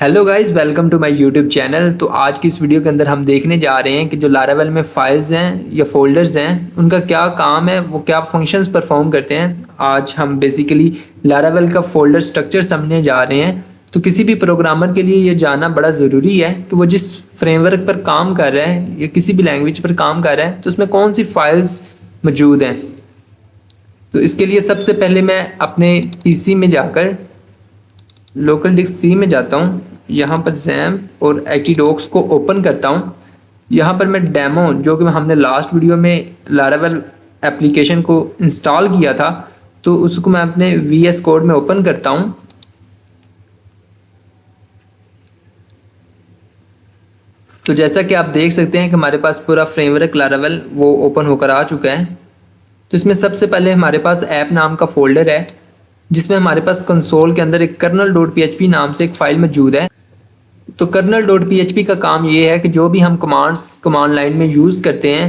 Hello guys, welcome to my YouTube channel. तो आज की इस वीडियो के अंदर हम देखने जा रहे हैं कि जो लारावेल में फाइल्स हैं या फोल्डर्स हैं उनका क्या काम है, वो क्या फंक्शंस परफॉर्म करते हैं। आज हम बेसिकली लारावेल का फोल्डर स्ट्रक्चर समझने जा रहे हैं। तो किसी भी प्रोग्रामर के लिए ये जानना बड़ा ज़रूरी है कि वो जिस फ्रेमवर्क पर काम कर रहा है या किसी भी लैंग्वेज पर काम कर रहा है तो उसमें कौन सी फाइल्स मौजूद हैं। तो इसके लिए सबसे पहले मैं अपने पीसी में जाकर लोकल डिस्क सी में जाता हूँ। यहाँ पर जैम्प और एटीडॉक्स को ओपन करता हूँ। यहाँ पर मैं डेमो जो कि हमने लास्ट वीडियो में लारावेल एप्लीकेशन को इंस्टॉल किया था तो उसको मैं अपने VS कोड में ओपन करता हूँ। तो जैसा कि आप देख सकते हैं कि हमारे पास पूरा फ्रेमवर्क लारावेल वो ओपन होकर आ चुका है। तो इसमें सबसे पहले हमारे पास ऐप नाम का फोल्डर है जिसमें हमारे पास कंसोल के अंदर एक kernel.php नाम से एक फाइल मौजूद है। तो kernel.php का काम ये है कि जो भी हम कमांड्स कमांड लाइन में यूज़ करते हैं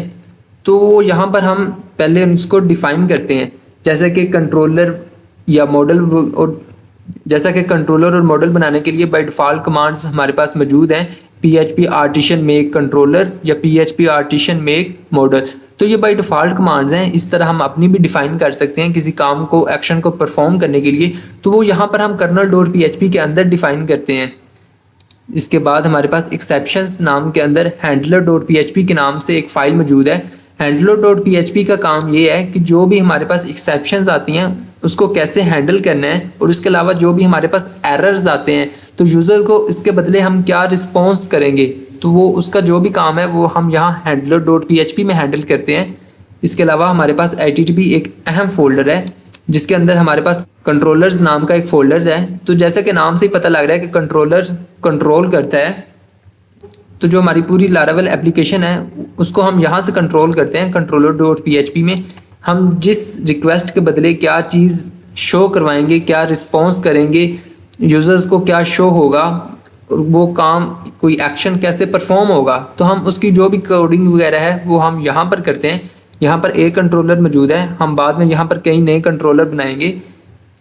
तो यहाँ पर हम पहले उसको डिफ़ाइन करते हैं। जैसे कि कंट्रोलर या मॉडल, और जैसा कि कंट्रोलर और मॉडल बनाने के लिए बाय डिफ़ॉल्ट कमांड्स हमारे पास मौजूद हैं, PHP आर्टिशन मेक कंट्रोलर या PHP आर्टिशन मेक मॉडल। तो ये बाय डिफ़ॉल्ट कमांड्स हैं। इस तरह हम अपनी भी डिफ़ाइन कर सकते हैं किसी काम को, एक्शन को परफॉर्म करने के लिए। तो वो यहाँ पर हम kernel.php के अंदर डिफ़ाइन करते हैं। इसके बाद हमारे पास एक्सेप्शंस नाम के अंदर handler.php के नाम से एक फ़ाइल मौजूद है। handler.php का काम ये है कि जो भी हमारे पास एक्सेप्शंस आती हैं उसको कैसे हैंडल करना है, और इसके अलावा जो भी हमारे पास एरर्स आते हैं तो यूज़र को इसके बदले हम क्या रिस्पॉन्स करेंगे, तो वो उसका जो भी काम है वो हम यहाँ handler.php में हैंडल करते हैं। इसके अलावा हमारे पास HTTP एक अहम फोल्डर है जिसके अंदर हमारे पास कंट्रोलर्स नाम का एक फोल्डर है। तो जैसा कि नाम से ही पता लग रहा है कि कंट्रोलर कंट्रोल करता है, तो जो हमारी पूरी लारावेल एप्लीकेशन है उसको हम यहाँ से कंट्रोल करते हैं। कंट्रोलर.php में हम जिस रिक्वेस्ट के बदले क्या चीज़ शो करवाएंगे, क्या रिस्पॉन्स करेंगे, यूज़र्स को क्या शो होगा और वो काम कोई एक्शन कैसे परफॉर्म होगा, तो हम उसकी जो भी कोडिंग वगैरह है वो हम यहाँ पर करते हैं। यहाँ पर एक कंट्रोलर मौजूद है, हम बाद में यहाँ पर कई नए कंट्रोलर बनाएंगे।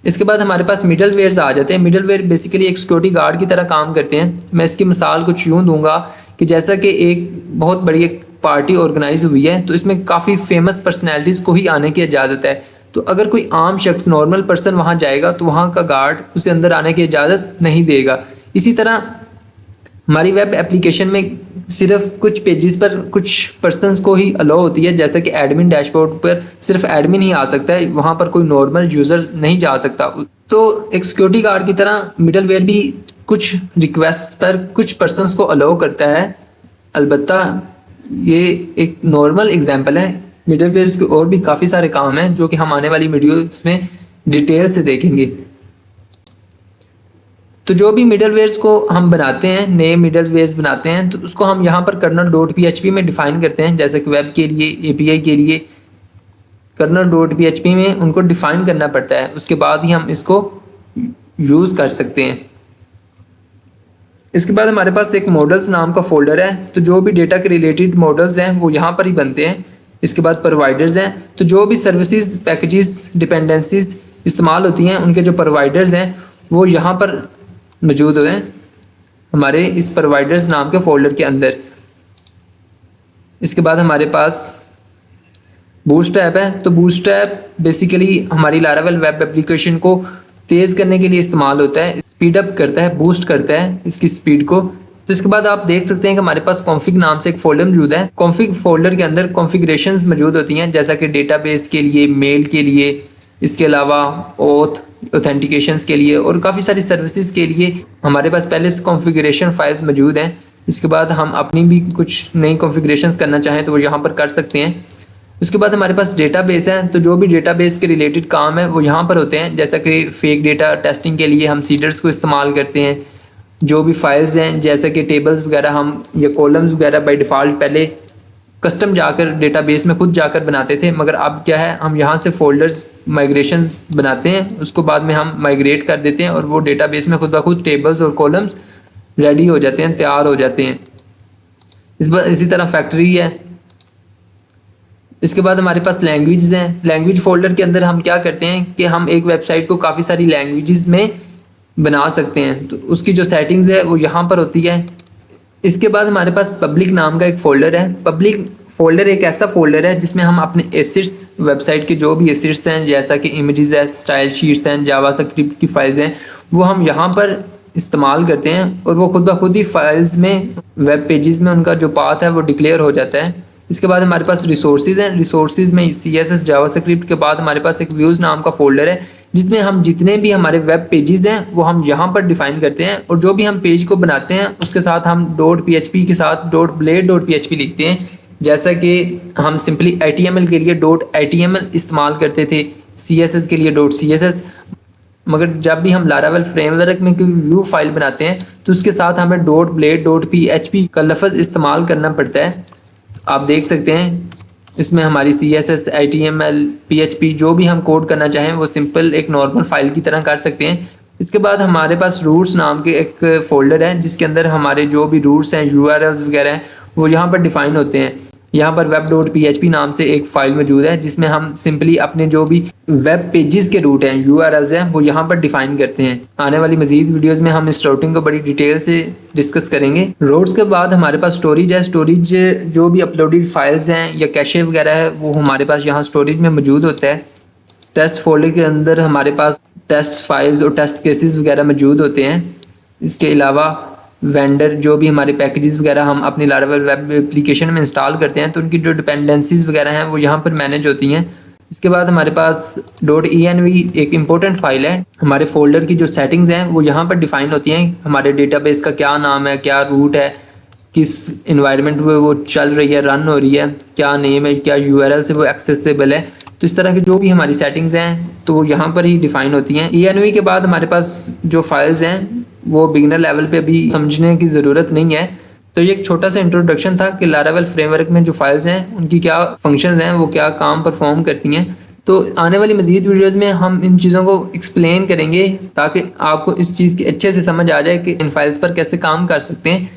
इसके बाद हमारे पास मिडल वेयर्स आ जाते हैं। मिडल वेयर बेसिकली एक सिक्योरिटी गार्ड की तरह काम करते हैं। मैं इसकी मिसाल कुछ यूँ दूंगा कि जैसा कि एक बहुत बड़ी एक पार्टी ऑर्गेनाइज हुई है तो इसमें काफ़ी फेमस पर्सनैलिटीज़ को ही आने की इजाज़त है। तो अगर कोई आम शख्स, नॉर्मल पर्सन वहाँ जाएगा तो वहाँ का गार्ड उसे अंदर आने की इजाज़त नहीं देगा। इसी तरह हमारी वेब एप्लीकेशन में सिर्फ कुछ पेजेस पर कुछ पर्सन्स को ही अलाउ होती है, जैसे कि एडमिन डैशबोर्ड पर सिर्फ एडमिन ही आ सकता है, वहाँ पर कोई नॉर्मल यूज़र नहीं जा सकता। तो एक सिक्योरिटी गार्ड की तरह मिडलवेयर भी कुछ रिक्वेस्ट पर कुछ पर्सन्स को अलाउ करता है। अलबत्ता ये एक नॉर्मल एग्जांपल है। मिडलवेयर के और भी काफ़ी सारे काम हैं जो कि हम आने वाली वीडियोस में डिटेल से देखेंगे। तो जो भी मिडलवेयर्स को हम बनाते हैं, नए मिडलवेयर्स बनाते हैं, तो उसको हम यहाँ पर kernel.php में डिफ़ाइन करते हैं। जैसे कि वेब के लिए, API के लिए kernel.php में उनको डिफ़ाइन करना पड़ता है, उसके बाद ही हम इसको यूज़ कर सकते हैं। इसके बाद हमारे पास एक मॉडल्स नाम का फोल्डर है। तो जो भी डेटा के रिलेटेड मॉडल्स हैं वो यहाँ पर ही बनते हैं। इसके बाद प्रोवाइडर्स हैं, तो जो भी सर्विसेज, पैकेजेस, डिपेंडेंसीज इस्तेमाल होती हैं उनके जो प्रोवाइडर्स हैं वो यहाँ पर मौजूद हैं हमारे इस प्रोवाइडर्स नाम के फोल्डर के अंदर। इसके बाद हमारे पास बूटस्ट्रैप है। तो बूटस्ट्रैप बेसिकली हमारी लारावेल वेब एप्लीकेशन को तेज़ करने के लिए इस्तेमाल होता है, स्पीड अप करता है, बूस्ट करता है इसकी स्पीड को। तो इसके बाद आप देख सकते हैं कि हमारे पास कॉन्फ़िग नाम से एक फोल्डर मौजूद है। कॉन्फ़िग फोल्डर के अंदर कॉन्फ़िगरेशंस मौजूद होती हैं, जैसा कि डेटाबेस के लिए, मेल के लिए, इसके अलावा ऑथेंटिकेशंस के लिए और काफ़ी सारी सर्विसेज के लिए हमारे पास पहले से कॉन्फ़िगरेशन फाइल्स मौजूद हैं। इसके बाद हम अपनी भी कुछ नई कॉन्फ़िगरेशंस करना चाहें तो वो यहाँ पर कर सकते हैं। उसके बाद हमारे पास डेटाबेस है। तो जो भी डेटाबेस के रिलेटेड काम है वो यहाँ पर होते हैं, जैसा कि फेक डेटा टेस्टिंग के लिए हम सीडर्स को इस्तेमाल करते हैं। जो भी फाइल्स हैं जैसे कि टेबल्स वगैरह हम या कॉलम्स वगैरह बाय डिफ़ॉल्ट पहले कस्टम जाकर डेटाबेस में खुद जाकर बनाते थे, मगर अब क्या है, हम यहाँ से फोल्डर्स माइग्रेशंस बनाते हैं, उसको बाद में हम माइग्रेट कर देते हैं और वो डेटाबेस में खुद ब खुद टेबल्स और कॉलम्स रेडी हो जाते हैं, तैयार हो जाते हैं। इसी तरह फैक्ट्री है। इसके बाद हमारे पास लैंग्वेजेस हैं। लैंग्वेज फोल्डर के अंदर हम क्या करते हैं कि हम एक वेबसाइट को काफ़ी सारी लैंग्वेजेस में बना सकते हैं। तो उसकी जो सेटिंग्स है वो यहाँ पर होती है। इसके बाद हमारे पास पब्लिक नाम का एक फ़ोल्डर है। पब्लिक फ़ोल्डर एक ऐसा फ़ोल्डर है जिसमें हम अपने एसेट्स, वेबसाइट के जो भी एसेट्स हैं, जैसा कि इमेजेस है, स्टाइल शीट्स हैं, जावास्क्रिप्ट की फाइल्स हैं, वो हम यहाँ पर इस्तेमाल करते हैं और वो खुद ब खुद ही फाइल्स में, वेब पेजेस में उनका जो पाथ है वो डिक्लेयर हो जाता है। इसके बाद हमारे पास रिसोर्सेज हैं। रिसोर्सेज में CSS जावास्क्रिप्ट के बाद हमारे पास एक व्यूज़ नाम का फ़ोल्डर है जिसमें हम जितने भी हमारे वेब पेजेस हैं वो हम यहाँ पर डिफाइन करते हैं, और जो भी हम पेज को बनाते हैं उसके साथ हम .php के साथ .blade.php लिखते हैं। जैसा कि हम सिंपली HTML के लिए .html इस्तेमाल करते थे, CSS के लिए .css, मगर जब भी हम लारावेल फ्रेमवर्क में कोई व्यू फाइल बनाते हैं तो उसके साथ हमें .blade.php का लफ्ज़ इस्तेमाल करना पड़ता है। आप देख सकते हैं इसमें हमारी CSS, HTML, PHP जो भी हम कोड करना चाहें वो सिंपल एक नॉर्मल फाइल की तरह कर सकते हैं। इसके बाद हमारे पास रूट्स नाम के एक फ़ोल्डर है जिसके अंदर हमारे जो भी रूट्स हैं, URLs वगैरह हैं, वो यहाँ पर डिफ़ाइन होते हैं। यहाँ पर web.php नाम से एक फ़ाइल मौजूद है जिसमें हम सिंपली अपने जो भी वेब पेजेस के रूट हैं, URLs हैं, वो यहाँ पर डिफ़ाइन करते हैं। आने वाली मज़ीद वीडियोस में हम इस राउटिंग को बड़ी डिटेल से डिस्कस करेंगे। रूट्स के बाद हमारे पास स्टोरेज है। स्टोरेज जो भी अपलोडेड फाइल्स हैं या कैशे वगैरह है वो हमारे पास यहाँ स्टोरेज में मौजूद होता है। टेस्ट फोल्डर के अंदर हमारे पास टेस्ट फाइल्स और टेस्ट केसेस वगैरह मौजूद होते हैं। इसके अलावा वेंडर जो भी हमारे पैकेजेस वगैरह हम अपनी लारावेल वेब एप्लीकेशन में इंस्टॉल करते हैं तो उनकी जो डिपेंडेंसीज वगैरह हैं वो यहाँ पर मैनेज होती हैं। इसके बाद हमारे पास .env एक इम्पोर्टेंट फाइल है। हमारे फोल्डर की जो सेटिंग्स हैं वो यहाँ पर डिफ़ाइन होती हैं। हमारे डेटाबेस का क्या नाम है, क्या रूट है, किस इन्वायरमेंट में वो चल रही है, रन हो रही है, क्या नेम है, क्या URL से वो एक्सेसिबल है। तो इस तरह की जो भी हमारी सेटिंग्स हैं तो वो यहाँ पर ही डिफ़ाइन होती हैं। env के बाद हमारे पास जो फाइल्स हैं वो बिगिनर लेवल पे अभी समझने की ज़रूरत नहीं है। तो ये एक छोटा सा इंट्रोडक्शन था कि लारावेल फ्रेमवर्क में जो फाइल्स हैं उनकी क्या फंक्शंस हैं, वो क्या काम परफॉर्म करती हैं। तो आने वाली मज़ीद वीडियोज़ में हम इन चीज़ों को एक्सप्लेन करेंगे ताकि आपको इस चीज़ की अच्छे से समझ आ जाए कि इन फाइल्स पर कैसे काम कर सकते हैं।